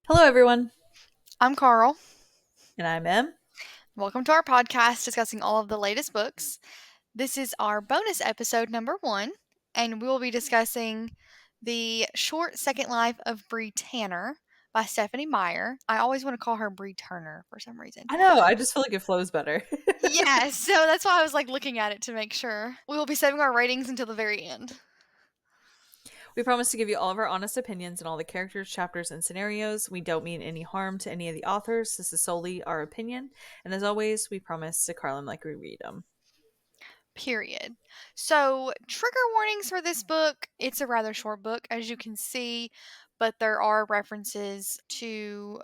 Hello, everyone. I'm Carl. And I'm Em. Welcome to our podcast discussing all of the latest books. This is our bonus episode number 1, and we will be discussing The Short Second Life of Bree Tanner by Stephanie Meyer. I always want to call her Bree Turner for some reason. I know. I just feel like it flows better. Yeah, so that's why I was looking at it to make sure. We will be saving our ratings until the very end. We promise to give you all of our honest opinions on all the characters, chapters, and scenarios. We don't mean any harm to any of the authors. This is solely our opinion. And as always, we promise to Karl and like we read them. Period. So, trigger warnings for this book. It's a rather short book, as you can see, but there are references to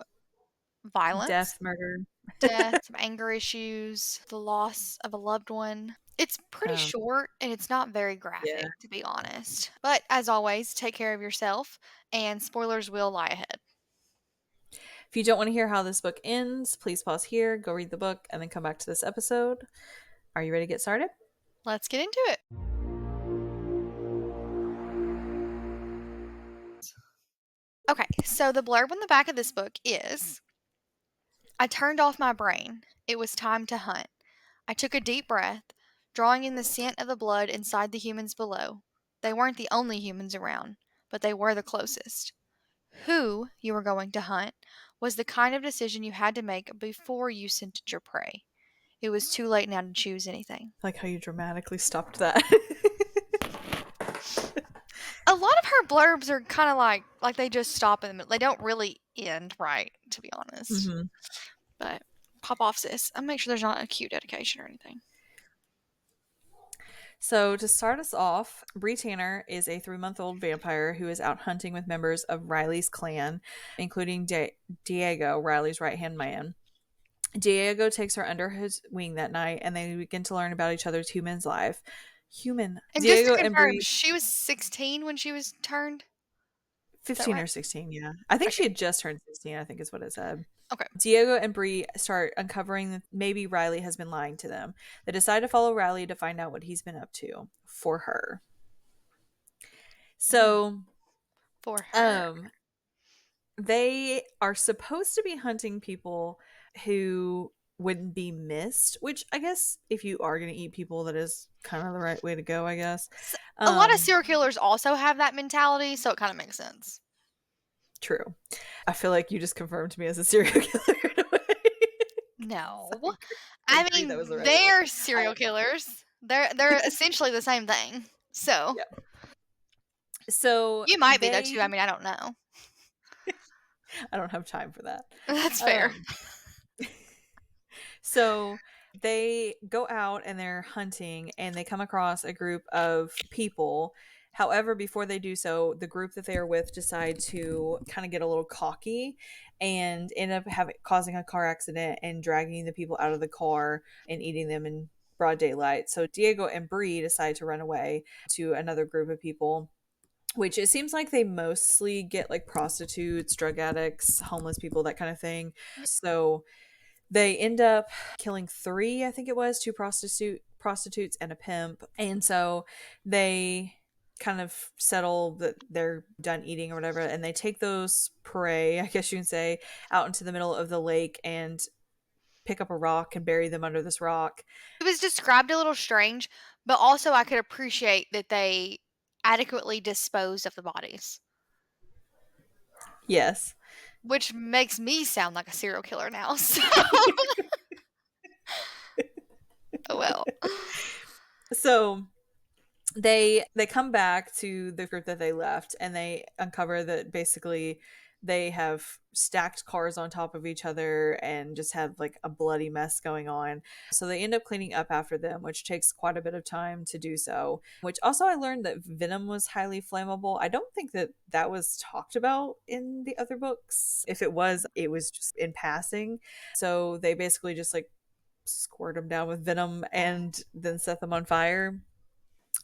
violence, Death, murder. death, some anger issues, the loss of a loved one. It's pretty short and it's not very graphic, to be honest. But as always, take care of yourself, and spoilers will lie ahead. If you don't want to hear how this book ends, please pause here, go read the book, and then come back to this episode. Are you ready to get started? Let's get into it. Okay, so the blurb on the back of this book is, I turned off my brain. It was time to hunt. I took a deep breath, drawing in the scent of the blood inside the humans below. They weren't the only humans around, but they were the closest. Who you were going to hunt was the kind of decision you had to make before you scented your prey. It was too late now to choose anything. I like how you dramatically stopped that. A lot of her blurbs are kind of like they just stop in the middle. They don't really end right, to be honest. Mm-hmm. But pop off, sis. I'll make sure there's not a cute dedication or anything. So to start us off, Bree Tanner is a 3-month-old vampire who is out hunting with members of Riley's clan, including Diego, Riley's right-hand man. Diego takes her under his wing that night, and they begin to learn about each other's human's life. And Diego just to and confirm, Bree, she was 16 when she was turned? 15 right? or 16, yeah. I think Okay. she had just turned 16, I think is what it said. Okay. Diego and Bree start uncovering that maybe Riley has been lying to them. They decide to follow Riley to find out what he's been up to for her. So, For her. they are supposed to be hunting people who wouldn't be missed, which I guess if you are going to eat people, that is kind of the right way to go, I guess. A lot of serial killers also have that mentality, so it kind of makes sense. True. I feel like you just confirmed me as a serial killer in a way. No. I mean, that was the right they're word. serial killers. They're essentially the same thing. So, Yeah. So you might be though too. I mean, I don't know. I don't have time for that. That's fair. So they go out and they're hunting and they come across a group of people. However, before they do so, the group that they are with decide to kind of get a little cocky and end up causing a car accident and dragging the people out of the car and eating them in broad daylight. So Diego and Bree decide to run away to another group of people, which it seems like they mostly get like prostitutes, drug addicts, homeless people, that kind of thing. So they end up killing 3, I think it was, 2 prostitutes and a pimp. And so they kind of settle that they're done eating or whatever, and they take those prey, I guess you can say, out into the middle of the lake and pick up a rock and bury them under this rock. It was described a little strange, but also I could appreciate that they adequately disposed of the bodies. Yes. Which makes me sound like a serial killer now. So. Oh well. So they come back to the group that they left, and they uncover that basically they have stacked cars on top of each other and just have like a bloody mess going on. So they end up cleaning up after them, which takes quite a bit of time to do so. Which also, I learned that venom was highly flammable. I don't think that was talked about in the other books. If it was just in passing. So they basically just like squirt them down with venom and then set them on fire.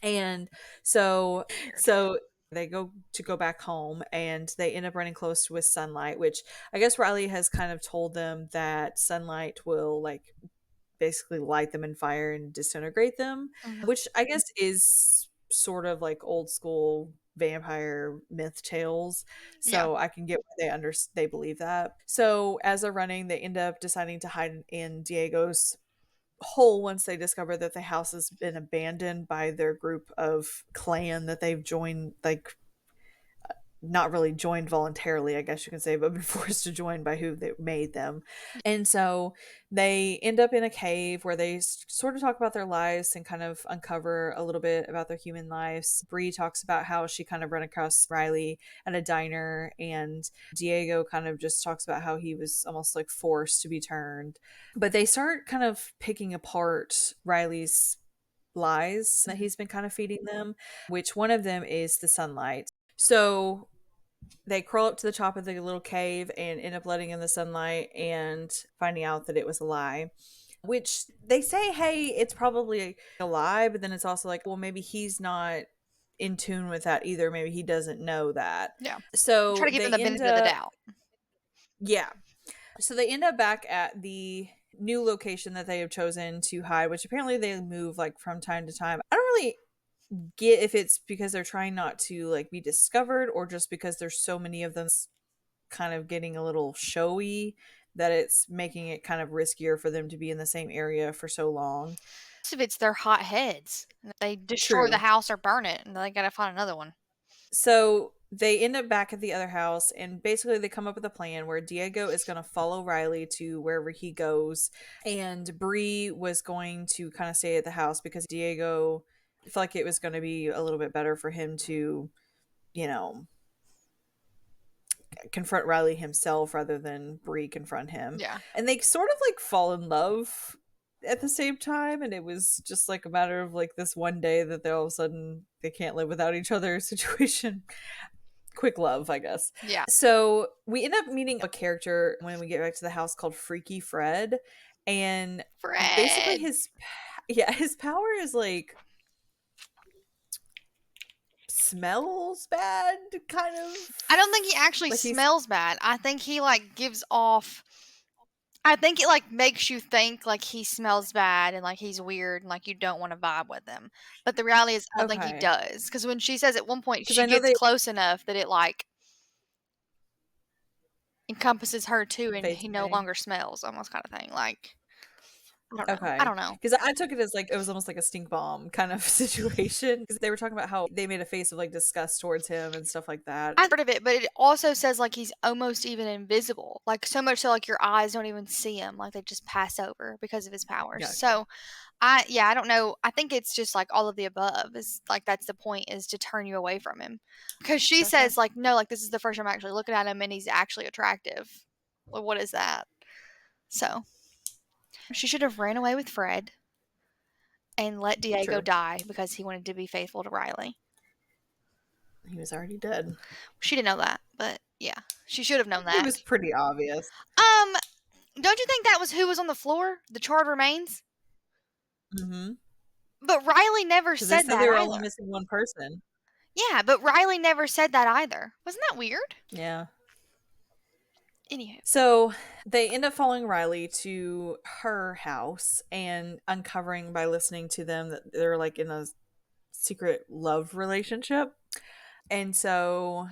And so They go back home and they end up running close with Sunlight, which I guess Riley has kind of told them that Sunlight will like basically light them in fire and disintegrate them, Mhm. which I guess is sort of like old school vampire myth tales. Yeah. So I can get why they believe that. So as they're running, they end up deciding to hide in Diego's hole once they discover that the house has been abandoned by their group of clan that they've joined, like not really joined voluntarily, I guess you can say, but been forced to join by who they made them. And so they end up in a cave where they sort of talk about their lives and kind of uncover a little bit about their human lives. Bree talks about how she kind of ran across Riley at a diner, and Diego kind of just talks about how he was almost like forced to be turned. But they start kind of picking apart Riley's lies that Mhm. he's been kind of feeding them, which one of them is the sunlight. So they crawl up to the top of the little cave and end up letting in the sunlight and finding out that it was a lie. Which they say, hey, it's probably a lie, but then it's also like, well, maybe he's not in tune with that either. Maybe he doesn't know that. Yeah. Try So to give them they the end benefit of the up, doubt. yeah. So they end up back at the new location that they have chosen to hide, which apparently they move like from time to time. I don't really get if it's because they're trying not to like be discovered or just because there's so many of them kind of getting a little showy that it's making it kind of riskier for them to be in the same area for so long. Most of it's their hot heads. They destroy the True. house or burn it, and they gotta find another one. So they end up back at the other house, and basically they come up with a plan where Diego is going to follow Riley to wherever he goes, and Bree was going to kind of stay at the house because Diego felt like it was going to be a little bit better for him to, you know, confront Riley himself rather than Bree confront him. Yeah. And they sort of like fall in love at the same time, and it was just like a matter of like this one day that they all of a sudden they can't live without each other situation. Quick love, I guess. Yeah. So we end up meeting a character when we get back to the house called Freaky Fred, and basically Fred! his power is like smells bad, kind of I don't think he actually like he's smells bad. I think he, like, gives off I think it, like, makes you think, like, he smells bad and, like, he's weird and, like, you don't wanna vibe with him. But the reality is I don't think he okay does. Because when she says at one point because she I know gets they close enough that it, like, encompasses her too and fades he no away. longer smells almost kinda thing, like, I don't know. I Okay, don't know. because I took it as like it was almost like a stink bomb kind of situation because they were talking about how they made a face of like disgust towards him and stuff like that. I've heard of it, but it also says, like, he's almost even invisible, like, so much so, like, your eyes don't even see him, like, they just pass over because of his powers. Gotcha. So, I don't know. I think it's just, like, all of the above is like, that's the point is to turn you away from him. Because she Gotcha. says, like, "No, like, this is the first time I'm actually looking at him, and he's actually attractive." Well, what is that? So, she should have ran away with Fred and let Diego True. die because he wanted to be faithful to Riley. He was already dead. She didn't know that, but yeah, she should have known It that. was pretty obvious. Um, don't you think that was who was on the floor? The charred remains? Mm-hmm. But Riley never Because they said said that they were only either. missing one person. Yeah, but Riley never said that either. Wasn't that weird? Yeah. Anywho. So they end up following Riley to her house and uncovering by listening to them that they're like in a secret love relationship. And so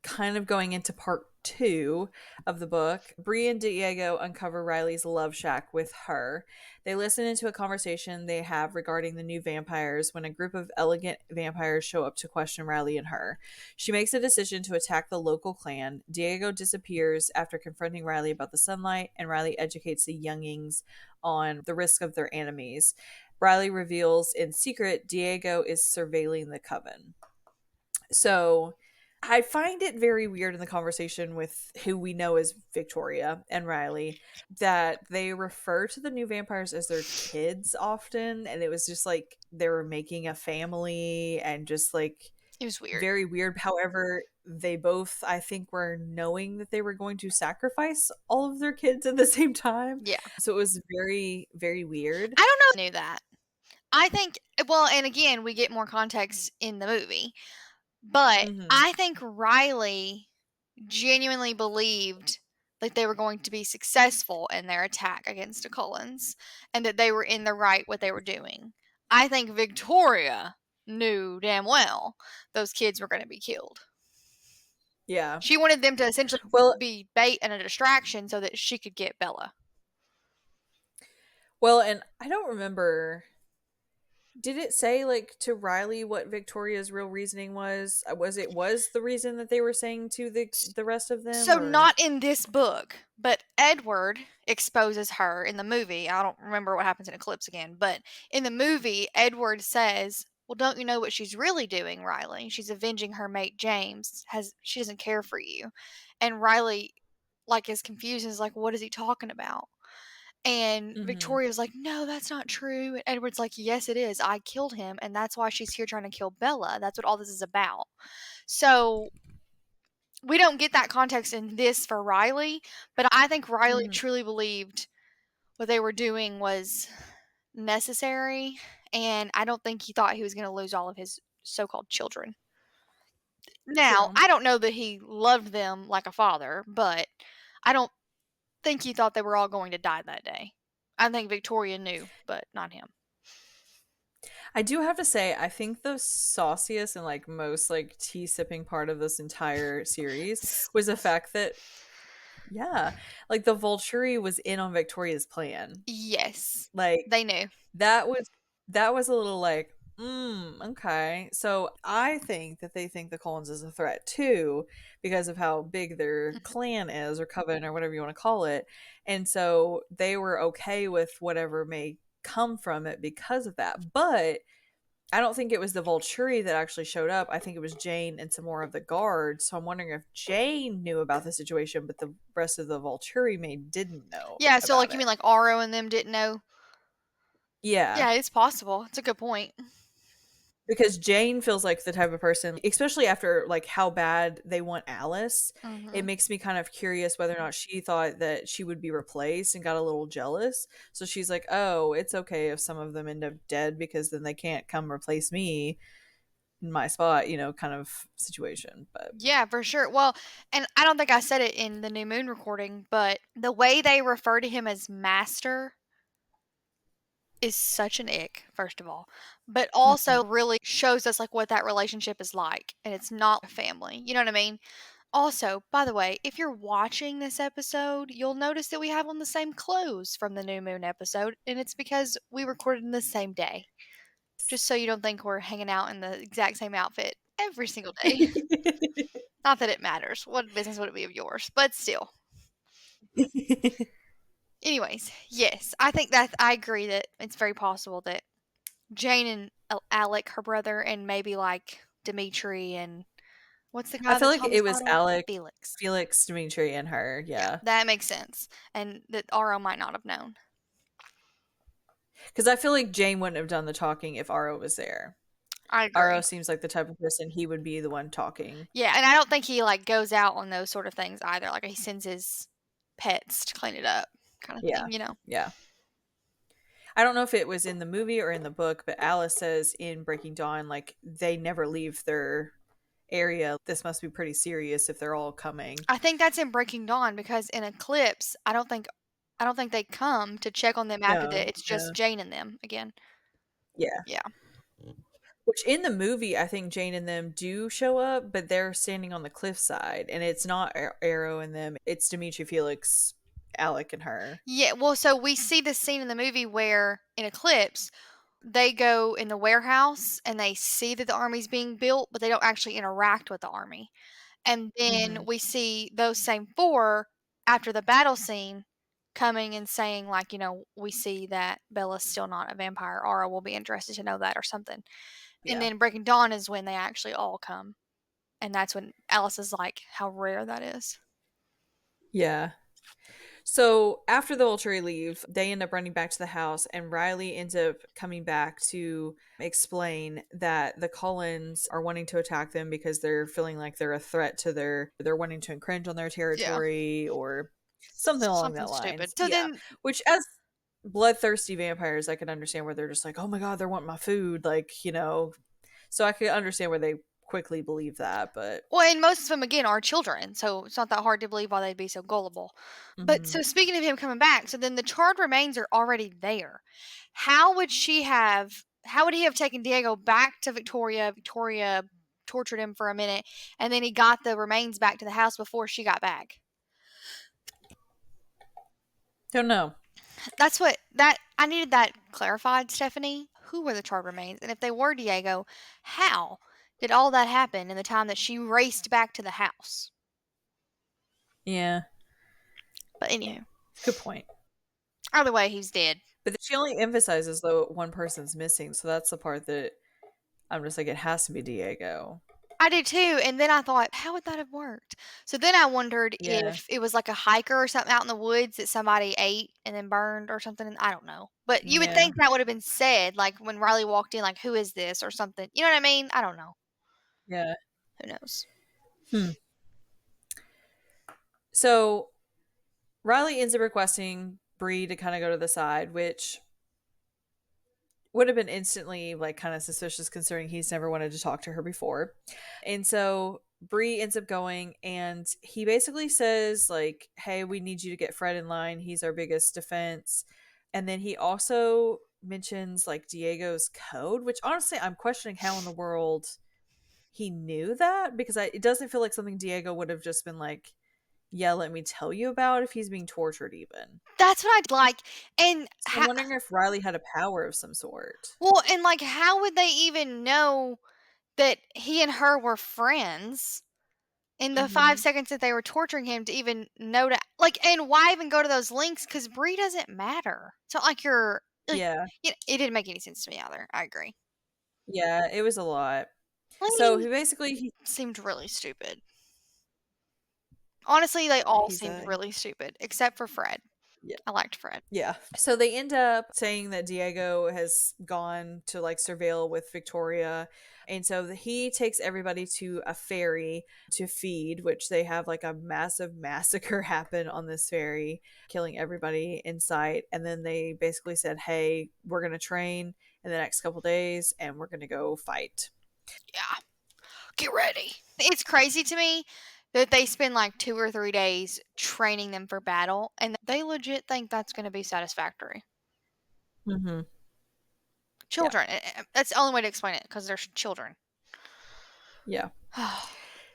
kind of going into part two of the book, Bree and Diego uncover Riley's love shack with her. They listen into a conversation they have regarding the new vampires when a group of elegant vampires show up to question Riley and her. She makes a decision to attack the local clan. Diego disappears after confronting Riley about the sunlight, and Riley educates the youngings on the risk of their enemies. Riley reveals in secret Diego is surveilling the coven. So I find it very weird in the conversation with who we know as Victoria and Riley that they refer to the new vampires as their kids often. And it was just like they were making a family and just like It was weird. very weird. However, they both, I think, were knowing that they were going to sacrifice all of their kids at the same time. Yeah. So it was very, very weird. I don't know if I knew that. I think well, and again, we get more context in the movie. But Mhm. I think Riley genuinely believed that they were going to be successful in their attack against the Cullens and that they were in the right what they were doing. I think Victoria knew damn well those kids were going to be killed. Yeah. She wanted them to essentially Well be bait and a distraction so that she could get Bella. and I don't remember, did it say like to Riley what Victoria's real reasoning was? Was the reason that they were saying to the rest of them, So or not in this book, but Edward exposes her in the movie. I don't remember what happens in Eclipse again, but in the movie, Edward says, "Well, don't you know what she's really doing, Riley? She's avenging her mate James. Has she doesn't care for you." And Riley like is confused and is like, "What is he talking about?" And Mhm. Victoria's like, "No, that's not true." And Edward's like, "Yes, it is. I killed him, and that's why she's here trying to kill Bella. That's what all this is about." So we don't get that context in this for Riley, but I think Riley Mhm. truly believed what they were doing was necessary, and I don't think he thought he was going to lose all of his so-called children. Now, True. I don't know that he loved them like a father, but I don't think he thought they were all going to die that day. I think Victoria knew, but not him. I do have to say, I think the sauciest and like most like tea sipping part of this entire series was the fact that, yeah, like the Volturi was in on Victoria's plan. Yes, Like they knew. that was that was a little like, okay. So I think that they think the Collins is a threat too, because of how big their Mhm. clan is, or coven, or whatever you want to call it. And so they were okay with whatever may come from it because of that. But I don't think it was the Volturi that actually showed up. I think it was Jane and some more of the guards. So I'm wondering if Jane knew about the situation, but the rest of the Volturi maid didn't know Yeah, so about like you it. mean like Aro and them didn't know? Yeah. Yeah, it's possible. It's a good point. Because Jane feels like the type of person, especially after like how bad they want Alice, it Mhm. makes me kind of curious whether or not she thought that she would be replaced and got a little jealous. So she's like, "Oh, it's okay if some of them end up dead because then they can't come replace me in my spot," kind of situation. But Yeah, for sure. Well, and I don't think I said it in the New Moon recording, but the way they refer to him as master is such an ick, first of all, but mhm. also really shows us like what that relationship is like, and it's not a family. You know what I mean? Also, by the way, if you're watching this episode, you'll notice that we have on the same clothes from the New Moon episode, and it's because we recorded in the same day. Just so you don't think we're hanging out in the exact same outfit every single day. Not that it matters. What business would it be of yours? But still. Anyways, yes, I think that I agree that it's very possible that Jane and Alec, her brother, and maybe like Dimitri and what's the I guy feel that's like it was homicidal? Alec, Felix. Felix, Dimitri, and her. Yeah, Yeah, that makes sense. And that Aro might not have known. because I feel like Jane wouldn't have done the talking if Aro was there. I Aro agree. seems like the type of person he would be the one talking. Yeah, and I don't think he like goes out on those sort of things either. Like he sends his pets to clean it up, kind of Yeah, thing. You know. yeah. I don't know if it was in the movie or in the book, but Alice says in Breaking Dawn, like they never leave their area. This must be pretty serious if they're all coming. I think that's in Breaking Dawn because in Eclipse, I don't think they come to check on them after No, that. It's just no, Jane and them again. yeah. Yeah. Which in the movie, I think Jane and them do show up, but they're standing on the cliffside, and it's not Arrow and them. It's Dimitri, Felix, Alec, and her. Yeah, well, so we see this scene in the movie where in Eclipse, they go in the warehouse and they see that the army's being built, but they don't actually interact with the army. And then Hmm. we see those same four after the battle scene coming and saying, like, we see that Bella's still not a vampire. Aura will be interested to know that or something. And Yeah, then Breaking Dawn is when they actually all come. And that's when Alice is like, how rare that is. yeah. So after the Volturi leave, they end up running back to the house, and Riley ends up coming back to explain that the Cullens are wanting to attack them because they're feeling like they're a threat to they're wanting to encroach on their Yeah. territory or something along Something that stupid. lines. So Yeah. then, Which as bloodthirsty vampires, I can understand where they're just like, oh my god, they're wanting my food, like, so I could understand where they quickly believe that, but Well, and most of them, again, are children, so it's not that hard to believe why they'd be so gullible. But mhm. so speaking of him coming back, so then the charred remains are already there. How would he have taken Diego back to Victoria? Victoria tortured him for a minute, and then he got the remains back to the house before she got back. Don't know. That's what that I needed that clarified, Stephanie. Who were the charred remains? And if they were Diego, how did all that happen in the time that she raced back to the house? Yeah, But anywho, good point. either way, he's dead. But she only emphasizes though one person's missing, so that's the part that I'm just like, it has to be Diego. I did too, and then I thought, how would that have worked? So then I wondered Yeah, if it was like a hiker or something out in the woods that somebody ate and then burned or something. I don't know. But you would yeah, think that would have been said, like when Riley walked in, like, who is this or something. You know what I mean? I don't know. yeah. Who knows? Hmm. So Riley ends up requesting Bree to kind of go to the side, which would have been instantly like kind of suspicious considering he's never wanted to talk to her before. And so Bree ends up going and he basically says like, "Hey, we need you to get Fred in line. He's our biggest defense." And then he also mentions like Diego's code, which honestly I'm questioning how in the world he knew that because it doesn't feel like something Diego would have just been like, "Yeah, let me tell you about," if he's being tortured even. That's what I'd like. And So I'm wondering if Riley had a power of some sort. well, and like, how would they even know that he and her were friends in the five Mhm. seconds that they were torturing him to even know to like? And why even go to those links? Because Bree doesn't matter. It's not like you're like, Yeah. it didn't make any sense to me either. I agree. Yeah, it was a lot. So Like, he basically seemed really stupid. Honestly, they all he's seemed a really stupid, except for Fred. yeah. I liked Fred. Yeah. So they end up saying that Diego has gone to like surveil with Victoria. And so he takes everybody to a ferry to feed, which they have like a massive massacre happen on this ferry, killing everybody in sight. And then they basically said, "Hey, we're going to train in the next couple days and we're going to go fight." Yeah, get ready. It's crazy to me that they spend like 2 or 3 days training them for battle, and they legit think that's going to be satisfactory. Mhm. Yeah. Children. That's the only way to explain it because they're children. Yeah.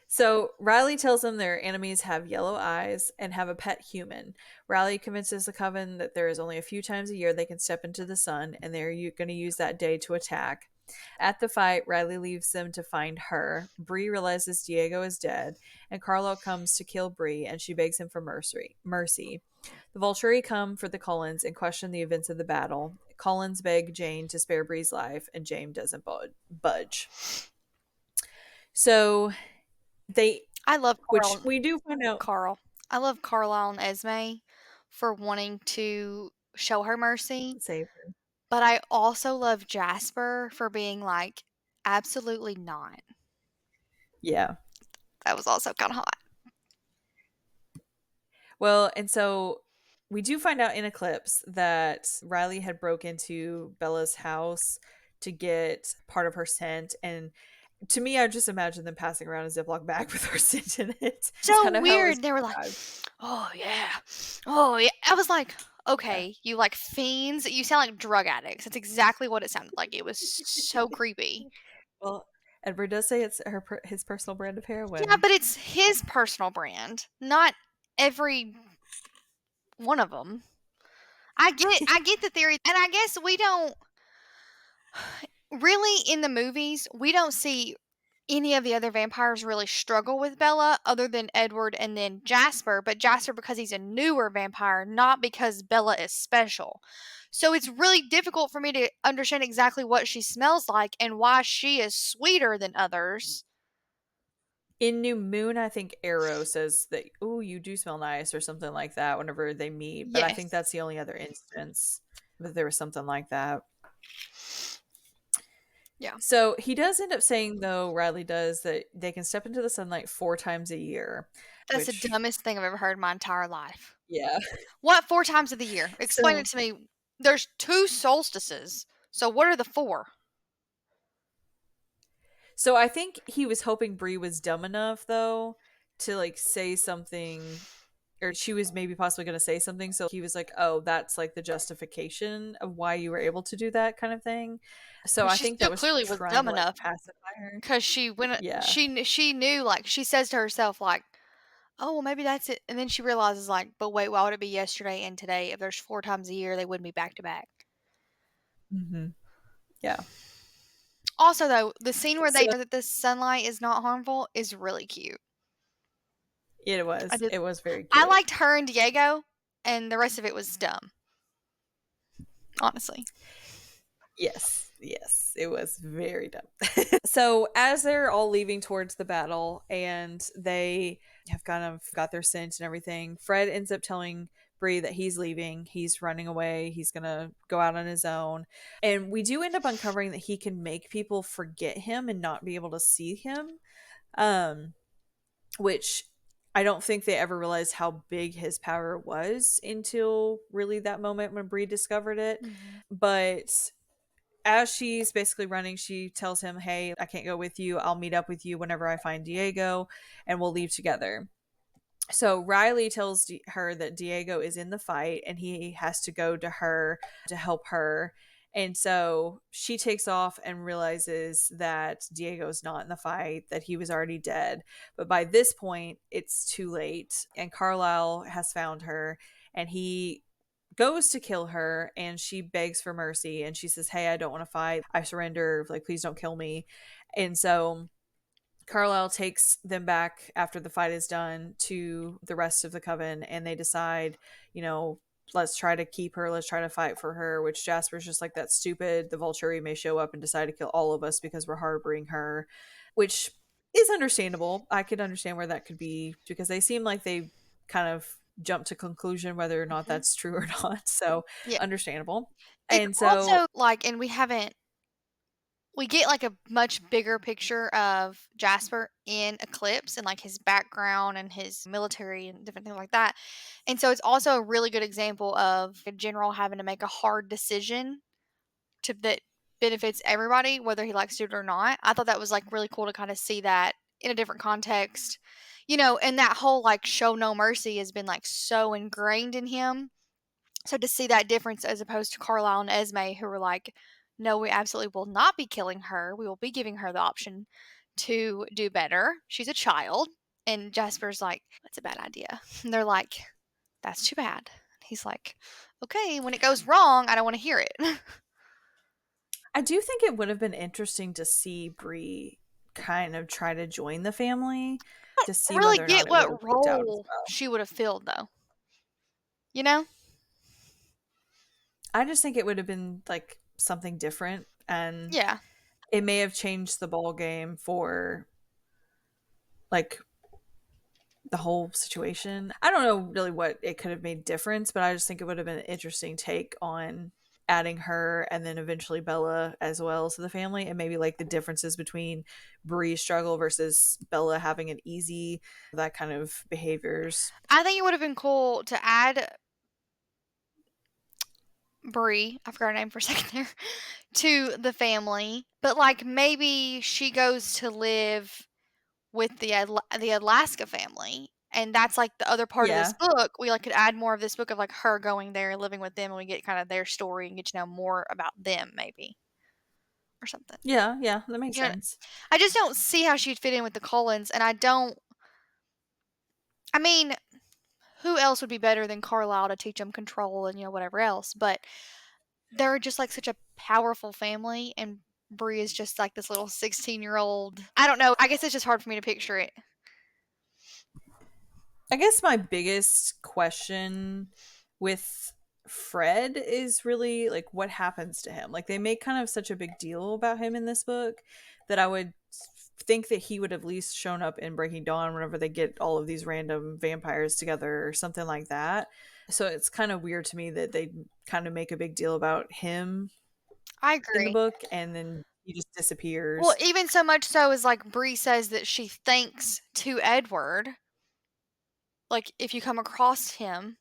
So Riley tells them their enemies have yellow eyes and have a pet human. Riley convinces the coven that there is only a few times a year they can step into the sun, and they're going to use that day to attack. At the fight, Riley leaves them to find her. Bree realizes Diego is dead, and Carlo comes to kill Bree, and she begs him for mercy. The Volturi come for the Cullens and question the events of the battle. Cullens beg Jane to spare Bree's life, and Jane doesn't budge. So they I love which we do find out. Carl. I love Carlisle and Esme for wanting to show her mercy, Save her. but I also love Jasper for being like, absolutely not. Yeah. That was also kind of hot. Well, and so we do find out in Eclipse that Riley had broke into Bella's house to get part of her scent. And to me, I just imagine them passing around a Ziploc bag with her scent in it. It's So kind of how it was weird. They were like, described. oh, yeah. Oh, yeah. I was like, Yeah. okay, you like fiends. You sound like drug addicts. That's exactly what it sounded like. It was so creepy. Well, Edward does say it's his personal brand of Yeah, heroin. but it's his personal brand, not every one of them. I get the theory, and I guess we don't really in the movies, we don't see any of the other vampires really struggle with Bella other than Edward and then Jasper, but Jasper because he's a newer vampire, not because Bella is special. So it's really difficult for me to understand exactly what she smells like and why she is sweeter than others. In New Moon, I think Arrow says that, "Oh, you do smell nice," or something like that whenever they meet. But I think Yes. that's the only other instance that there was something like that. Yeah. So he does end up saying, though, Riley does, that they can step into the sunlight 4 times a year, That's the which, dumbest thing I've ever heard in my entire life. yeah. What 4 times of the year? Explain So it to me. There's 2 solstices. So what are the 4? So I think he was hoping Bree was dumb enough though to like say something, or she was maybe possibly going to say something, so he was like, "Oh, that's like the justification of why you were able to do that," kind of thing. So But I she think that still was clearly was trying dumb to like enough pacify her. because she went. Yeah. She knew, like, she says to herself like, "Oh, well, maybe that's it," and then she realizes like, "But wait, why would it be yesterday and today? If there's 4 times a year, they wouldn't be back to back." Hmm. Yeah. Also, though, the scene where So they know that the sunlight is not harmful is really cute. it I was. did. It was very I cute. liked her and Diego, and the rest of it was dumb, honestly. Yes. Yes. It was very dumb. So as they're all leaving towards the battle and they have kind of got their scent and everything, Fred ends up telling Bree that he's leaving. He's running away. He's gonna go out on his own. And we do end up uncovering that he can make people forget him and not be able to see him. Um, which I don't think they ever realized how big his power was until really that moment when Bree discovered it. Mhm. But as she's basically running, she tells him, "Hey, I can't go with you. I'll meet up with you whenever I find Diego and we'll leave together." So Riley tells her that Diego is in the fight and he has to go to her to help her. And so she takes off and realizes that Diego's not in the fight, that he was already dead. But by this point, it's too late. And Carlisle has found her and he goes to kill her and she begs for mercy and she says, "Hey, I don't want to fight. I surrender. Like, please don't kill me." And so Carlisle takes them back after the fight is done to the rest of the coven and they decide, you know, let's try to keep her, let's try to fight for her, which Jasper's just like, "That's stupid. The Volturi may show up and decide to kill all of us because we're harboring her," which is understandable. I could understand where that could be because they seem like they kind of jump to conclusion whether or not Mhm. that's true or not. So Yeah. understandable. It And so also, like, and we get, like, a much bigger picture of Jasper in Eclipse and, like, his background and his military and different things like that, and so it's also a really good example of a general having to make a hard decision that benefits everybody, whether he likes to do it or not. I thought that was, like, really cool to kinda see that in a different context, and that whole, like, show no mercy has been, like, so ingrained in him. So to see that difference as opposed to Carlisle and Esme, who were like, "No, we absolutely will not be killing her. We will be giving her the option to do better. She's a child." And Jasper's like, "That's a bad idea." And they're like, "That's too bad." He's like, "Okay, when it goes wrong, I don't want to hear it." I do think it would have been interesting to see Bree kind of try to join the family to see Really whether or not get it would have what worked out as role well. she would have filled though. You know? I just think it would have been like something different and Yeah. it may have changed the ball game for like the whole situation. I don't know really what it could have made difference, but I just think it would have been an interesting take on adding her and then eventually Bella as well to the family and maybe like the differences between Bree's struggle versus Bella having it easy, that kind of behaviors. I think it would have been cool to add Bree, I forgot her name for a second there, to the family, but, like, maybe she goes to live with the Alaska family, and that's, like, the other part of this Yeah. book. We, like, could add more of this book of, like, her going there and living with them, and we get kinda their story and get to know more about them maybe or something. Yeah, yeah, that makes You know, sense. I just don't see how she'd fit in with the Cullens, and I mean, who else would be better than Carlisle to teach them control and, whatever else, but they're just, like, such a powerful family, and Bree is just, like, this little 16-year-old. I don't know, I guess it's just hard for me to picture it. I guess my biggest question with Fred is really like what happens to him. Like they make kind of such a big deal about him in this book that I would think that he would have at least shown up in Breaking Dawn whenever they get all of these random vampires together or something like that. So it's kind of weird to me that they kind of make a big deal about him I in the agree. book and then he just Well, disappears. even so much so as, like, Bree says that she thinks to Edward, like, "If you come across him,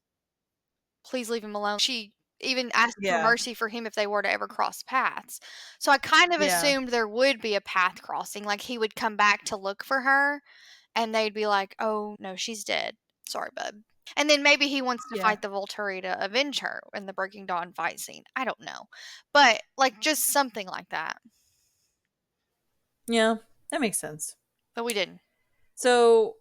please leave him alone." She even ask for Yeah. mercy for him if they were to ever cross paths. So I kind of Yeah. assumed there would be a path crossing, like he would come back to look for her and they'd be like, "Oh, no, she's dead. Sorry, bud." And then maybe he wants to Yeah. fight the Volturi to avenge her in the Breaking Dawn fight scene. I don't know. But like just something like that. Yeah. That makes sense. But we didn't. So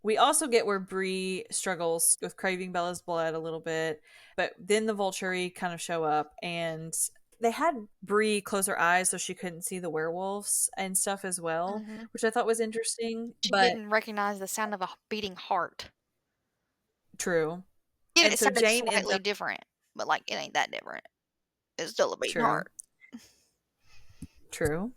we also get where Bree struggles with craving Bella's blood a little bit, but then the Volturi kind of show up and they had Bree close her eyes so she couldn't see the werewolves and stuff as well, Mhm. which I thought was interesting, She but didn't recognize the sound of a beating heart. true. Yeah, And it so sounded Jane ends slightly up different, but like it ain't that different. It's still a beating true. heart. True.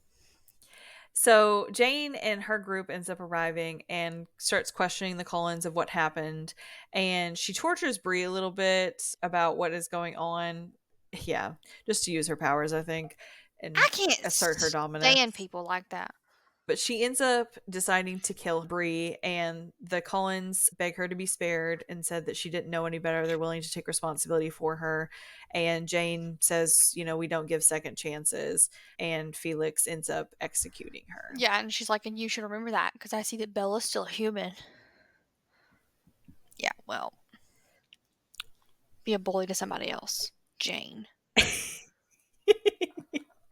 So Jane and her group ends up arriving and starts questioning the Cullens of what happened, and she tortures Bree a little bit about what is going on. Yeah, just to use her powers, I think, I and can't assert her stand dominance. people like that. But she ends up deciding to kill Bree, and the Cullens beg her to be spared and said that she didn't know any better. They're willing to take responsibility for her. And Jane says, we don't give second chances. And Felix ends up executing her. Yeah, and she's like, and you should remember that because I see that Bella's still human. Yeah, well, be a bully to somebody else. Jane. I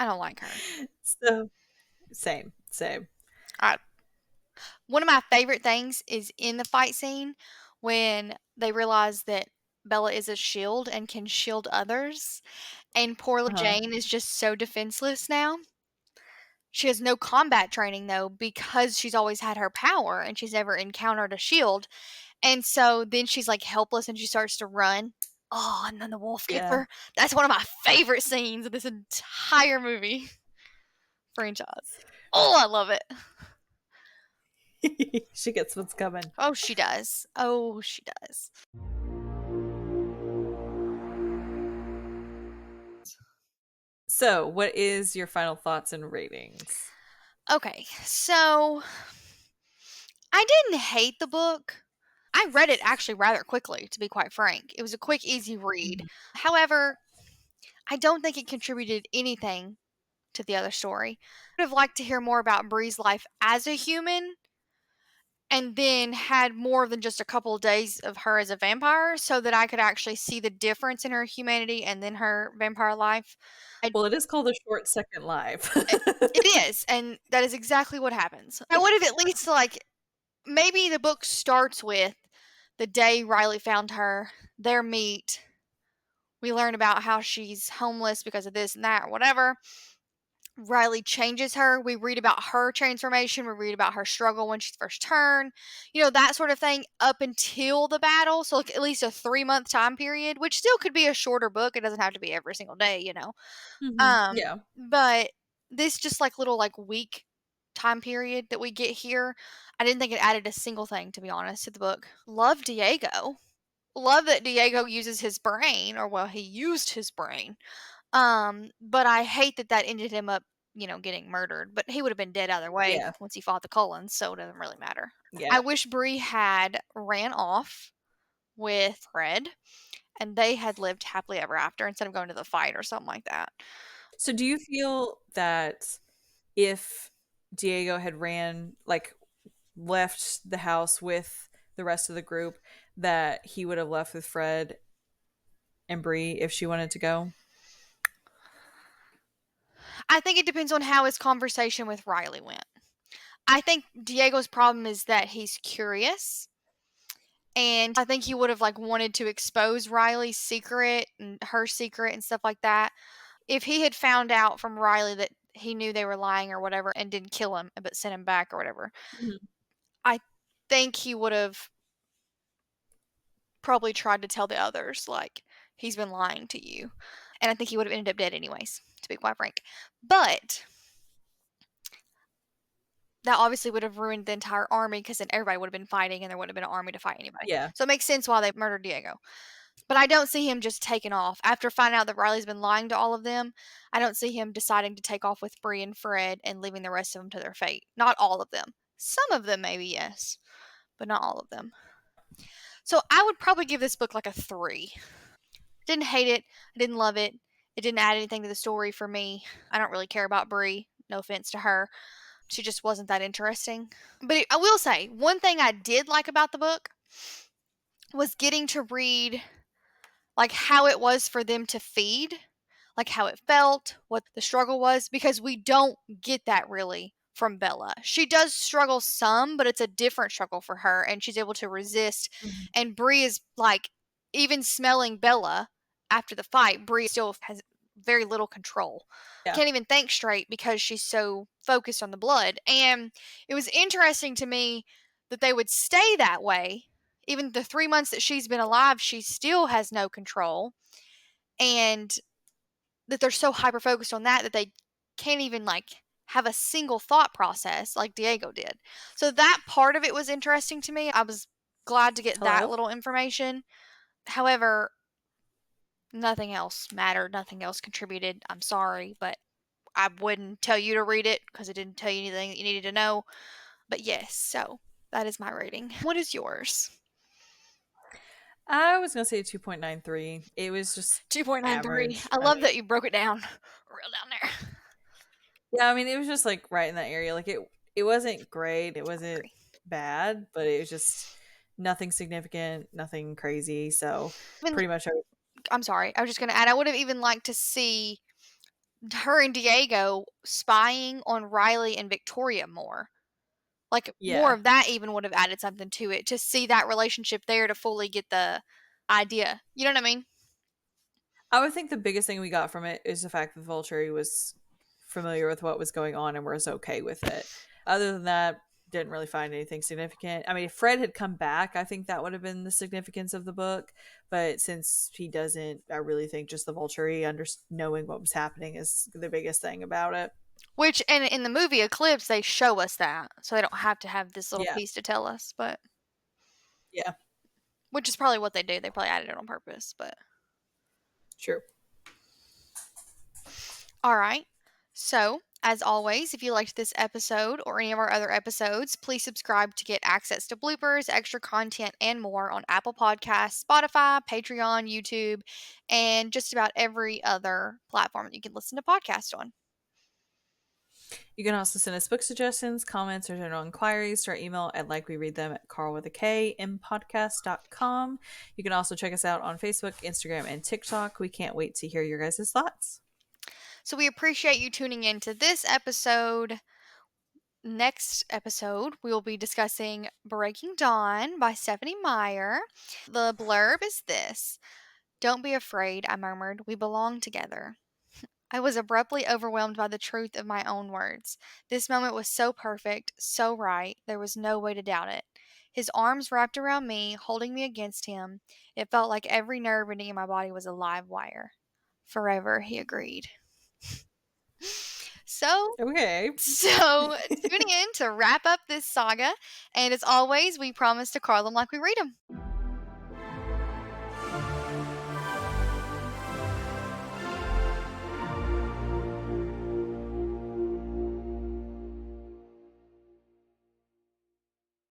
don't like her. So, same. I, one of my favorite things is in the fight scene when they realize that Bella is a shield and can shield others. And poor little Uh-huh. Jane is just so defenseless now. She has no combat training though because she's always had her power and she's never encountered a shield. And so then she's like helpless and she starts to run. Oh, and then the wolf gets Yeah. her. That's one of my favorite scenes of this entire movie franchise. Oh, I love it. She gets what's coming. Oh, she does. Oh, she does. So, what is your final thoughts and ratings? Okay, so I didn't hate the book. I read it actually rather quickly, to be quite frank. It was a quick, easy read. Mhm. However, I don't think it contributed anything to the other story. I would have liked to hear more about Bree's life as a human and then had more than just a couple of days of her as a vampire so that I could actually see the difference in her humanity and then her vampire life. I, Well, it is called A Short Second Life. it is, and that is exactly what happens. I would have at least, like, maybe the book starts with the day Riley found her, their meet. We learn about how she's homeless because of this and that or whatever. Riley changes her. We read about her transformation. We read about her struggle when she's first turned, that sort of thing up until the battle. So, like, at least a 3-month time period, which still could be a shorter book. It doesn't have to be every single day. Yeah. But this just like little like week time period that we get here, I didn't think it added a single thing, to be honest, to the book. Love Diego. Love that Diego uses his brain, or well, he used his brain. But I hate that that ended him up, getting murdered. But he would have been dead either way Yeah. once he fought the Cullens, so it doesn't really matter. Yeah. I wish Bree had ran off with Fred and they had lived happily ever after instead of going to the fight or something like that. So do you feel that if Diego had left the house with the rest of the group, that he would have left with Fred and Bree if she wanted to go? I think it depends on how his conversation with Riley went. I think Diego's problem is that he's curious. And I think he would have like wanted to expose Riley's secret and her secret and stuff like that. If he had found out from Riley that he knew they were lying or whatever and didn't kill him but sent him back or whatever, Mhm. I think he would have probably tried to tell the others, like, he's been lying to you. And I think he would have ended up dead anyways, to be quite frank. But that obviously would have ruined the entire army because then everybody would have been fighting and there wouldn't have been an army to fight anybody. Yeah. So it makes sense why they murdered Diego. But I don't see him just taking off. After finding out that Riley's been lying to all of them, I don't see him deciding to take off with Bree and Fred and leaving the rest of them to their fate. Not all of them. Some of them, maybe, yes, but not all of them. So I would probably give this book like a 3. Didn't hate it. I didn't love it. It didn't add anything to the story for me. I don't really care about Bree. No offense to her. She just wasn't that interesting. But I will say, one thing I did like about the book was getting to read like how it was for them to feed, like how it felt, what the struggle was, because we don't get that really from Bella. She does struggle some, but it's a different struggle for her, and she's able to resist. Mhm. And Bree is like, even smelling Bella after the fight, Bree still has very little control. Yeah. Can't even think straight because she's so focused on the blood. And it was interesting to me that they would stay that way. Even the 3 months that she's been alive, she still has no control. And that they're so hyper focused on that they can't even like have a single thought process like Diego did. So that part of it was interesting to me. I was glad to get that Hello? little information. However, nothing else mattered, nothing else contributed. I'm sorry, but I wouldn't tell you to read it because it didn't tell you anything that you needed to know. But yes, so that is my rating. What is yours? I was gonna say 2.93. It was just 2.93. average. I I love mean, that you broke it down real down there. yeah, I mean, it was just like right in that area. Like it wasn't great. It I wasn't agree. bad, but it was just nothing significant, nothing crazy. So Even pretty much, I'm sorry. I was just going to add I would have even liked to see her and Diego spying on Riley and Victoria more. Like more yeah. of that even would have added something to it to see that relationship there to fully get the idea. You know what I mean? I would think the biggest thing we got from it is the fact that Vulture was familiar with what was going on and was okay with it. Other than that, didn't really find anything significant. I mean, if Fred had come back, I think that would have been the significance of the book. But since he doesn't, I really think just the Vulture knowing what was happening is the biggest thing about it. Which and in the movie Eclipse they show us that. So they don't have to have this little Yeah, piece to tell us, but yeah, which is probably what they do. They probably added it on purpose, but sure. all right. So, as always, if you liked this episode or any of our other episodes, please subscribe to get access to bloopers, extra content, and more on Apple Podcasts, Spotify, Patreon, YouTube, and just about every other platform that you can listen to podcasts on. You can also send us book suggestions, comments, or general inquiries to our email at likewereadthem at Karl with a K, mpodcast.com. You can also check us out on Facebook, Instagram, and TikTok. We can't wait to hear your guys' thoughts. So, we appreciate you tuning in to this episode. Next episode, we will be discussing Breaking Dawn by Stephanie Meyer. The blurb is this: "Don't be afraid," I murmured. "We belong together." I was abruptly overwhelmed by the truth of my own words. This moment was so perfect, so right, there was no way to doubt it. His arms wrapped around me, holding me against him. It felt like every nerve ending in my body was a live wire. "Forever," he agreed. So, Okay. so tuning in to wrap up this saga, and as always, we promise to call them like we read them.